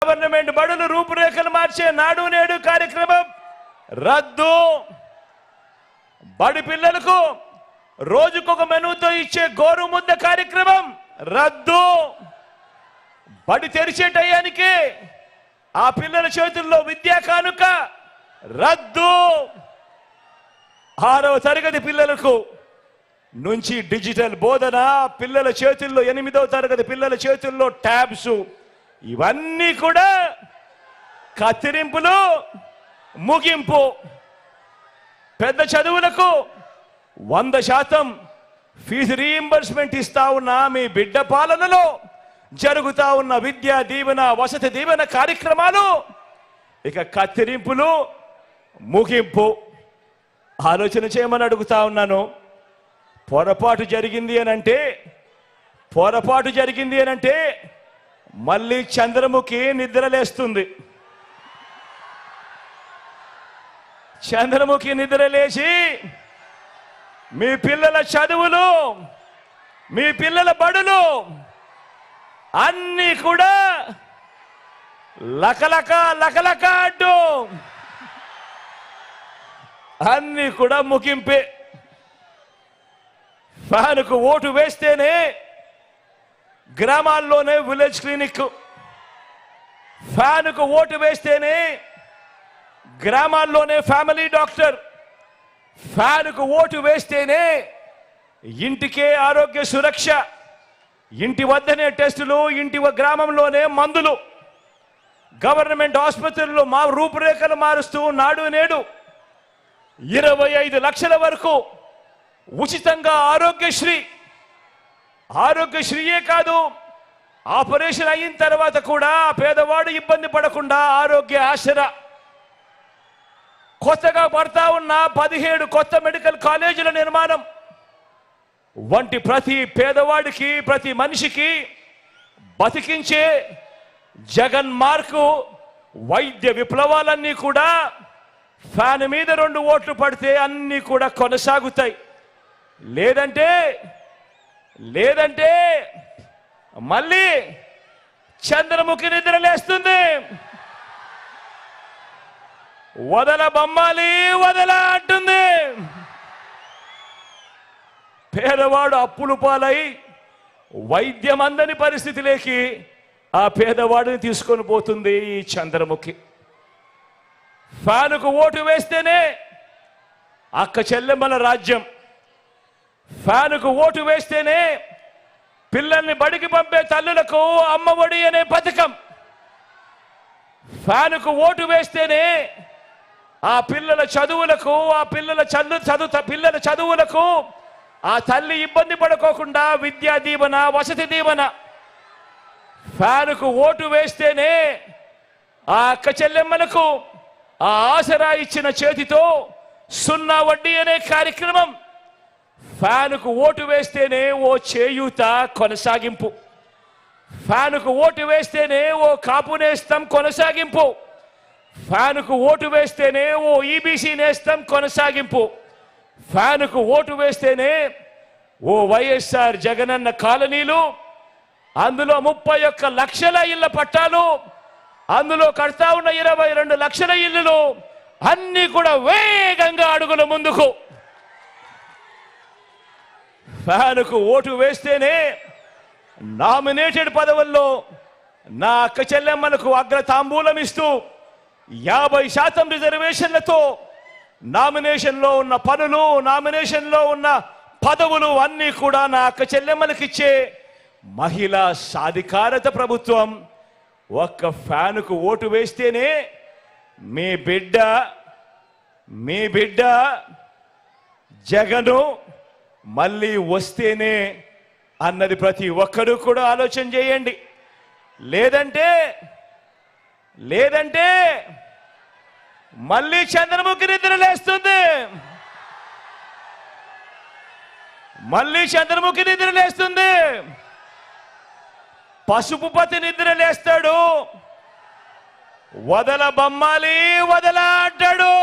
Government బడులు రూపురేఖలు మార్చే నాడు నేడు కార్యక్రమం రద్దు. బడి పిల్లలకు రోజుకొక మెనూతో ఇచ్చే గోరుముద్ద కార్యక్రమం రద్దు. బడి తెరిచే టయానికి ఆ పిల్లల చేతుల్లో విద్యా కానుక రద్దు. 6వ తరగతి పిల్లలకు నుంచి డిజిటల్ బోధన, పిల్లల చేతుల్లో 8వ తరగతి పిల్లల చేతుల్లో ట్యాబ్స్, ఇవన్నీ కూడా కత్తిరింపులు, ముగింపు. పెద్ద చదువులకు 100% ఫీజు రీయింబర్స్మెంట్ ఇస్తా ఉన్న మీ బిడ్డ పాలనలో జరుగుతా ఉన్న విద్యా దీవెన, వసతి దీవెన కార్యక్రమాలు ఇక కత్తిరింపులు, ముగింపు. ఆలోచన చేయమని అడుగుతా ఉన్నాను. పొరపాటు జరిగింది అనంటే మళ్ళీ చంద్రముఖి నిద్రలేస్తుంది. చంద్రముఖి నిద్రలేసి మీ పిల్లల చదువులు, మీ పిల్లల బడులు అన్నీ కూడా లకలక అడ్డు, అన్నీ కూడా ముగింపే. ఫ్యాన్కు ఓటు వేస్తేనే గ్రామాల్లోనే విలేజ్ క్లినిక్, ఫ్యాన్కు ఓటు వేస్తేనే గ్రామాల్లోనే ఫ్యామిలీ డాక్టర్, ఫ్యాన్కు ఓటు వేస్తేనే ఇంటికే ఆరోగ్య సురక్ష, ఇంటి వద్దనే టెస్టులు, ఇంటి గ్రామంలోనే మందులు, గవర్నమెంట్ ఆసుపత్రుల్లో మా రూపురేఖలు మారుస్తూ నాడు నేడు 25 లక్షల వరకు ఉచితంగా ఆరోగ్యశ్రీయే కాదు, ఆపరేషన్ అయిన తర్వాత కూడా పేదవాడు ఇబ్బంది పడకుండా ఆరోగ్య ఆసరా. కొత్తగా పడతా ఉన్న 17 కొత్త మెడికల్ కాలేజీల నిర్మాణం వంటి ప్రతి పేదవాడికి, ప్రతి మనిషికి బతికించే జగన్ మార్కు వైద్య విప్లవాలన్నీ కూడా ఫ్యాన్ మీద 2 ఓట్లు పడితే అన్నీ కూడా కొనసాగుతాయి. లేదంటే మళ్ళీ చంద్రముఖి నిద్రలేస్తుంది. వదల బొమ్మాలి వదల అంటుంది. పేదవాడు అప్పులు పాలై వైద్యం అందని పరిస్థితిలోకి ఆ పేదవాడిని తీసుకొని పోతుంది ఈ చంద్రముఖి. ఫ్యాన్కు ఓటు వేస్తేనే అక్క చెల్లెమ్మల రాజ్యం, ఫ్యాన్కు ఓటు వేస్తేనే పిల్లల్ని బడికి పంపే తల్లులకు అమ్మఒడి అనే పథకం, ఫ్యాన్కు ఓటు వేస్తేనే ఆ పిల్లల చదువులకు, ఆ పిల్లల చదువులకు ఆ తల్లి ఇబ్బంది పడుకోకుండా విద్యా దీవెన, వసతి దీవెన. ఫ్యాన్కు ఓటు వేస్తేనే ఆ అక్క చెల్లెమ్మలకు ఆ ఆసరా ఇచ్చిన చేతితో 0 వడ్డీ అనే కార్యక్రమం. ఫ్యాన్కు ఓటు వేస్తేనే ఓ చేయూత కొనసాగింపు, ఫ్యాన్కు ఓటు వేస్తేనే ఓ కాపు నేస్తం కొనసాగింపు, ఫ్యాన్కు ఓటు వేస్తేనే ఓ ఈబీసీ నేస్తం కొనసాగింపు, ఫ్యాన్కు ఓటు వేస్తేనే ఓ వైఎస్ఆర్ జగనన్న కాలనీలు, అందులో 31 లక్షల ఇళ్ల పట్టాలు, అందులో కడతా ఉన్న 22 లక్షల ఇల్లులు అన్నీ కూడా వేగంగా అడుగుల ముందుకు. ఫ్యాన్కు ఓటు వేస్తేనే నామినేటెడ్ పదవుల్లో నా అక్క చెల్లెమ్మలకు అగ్రతాంబూలం ఇస్తూ 50% రిజర్వేషన్లతో నామినేషన్లో ఉన్న పనులు, నామినేషన్లో ఉన్న పదవులు అన్నీ కూడా నా అక్క చెల్లెమ్మలకు ఇచ్చే మహిళా సాధికారత ప్రభుత్వం. ఒక్క ఫ్యాన్కు ఓటు వేస్తేనే మీ బిడ్డ జగను మళ్ళీ వస్తేనే అన్నది ప్రతి ఒక్కరూ కూడా ఆలోచన చేయండి. లేదంటే మళ్ళీ చంద్రముఖి నిద్రలేస్తుంది, పసుపుపతి నిద్రలేస్తాడు. వదల బొమ్మాలి వదల అంటాడు.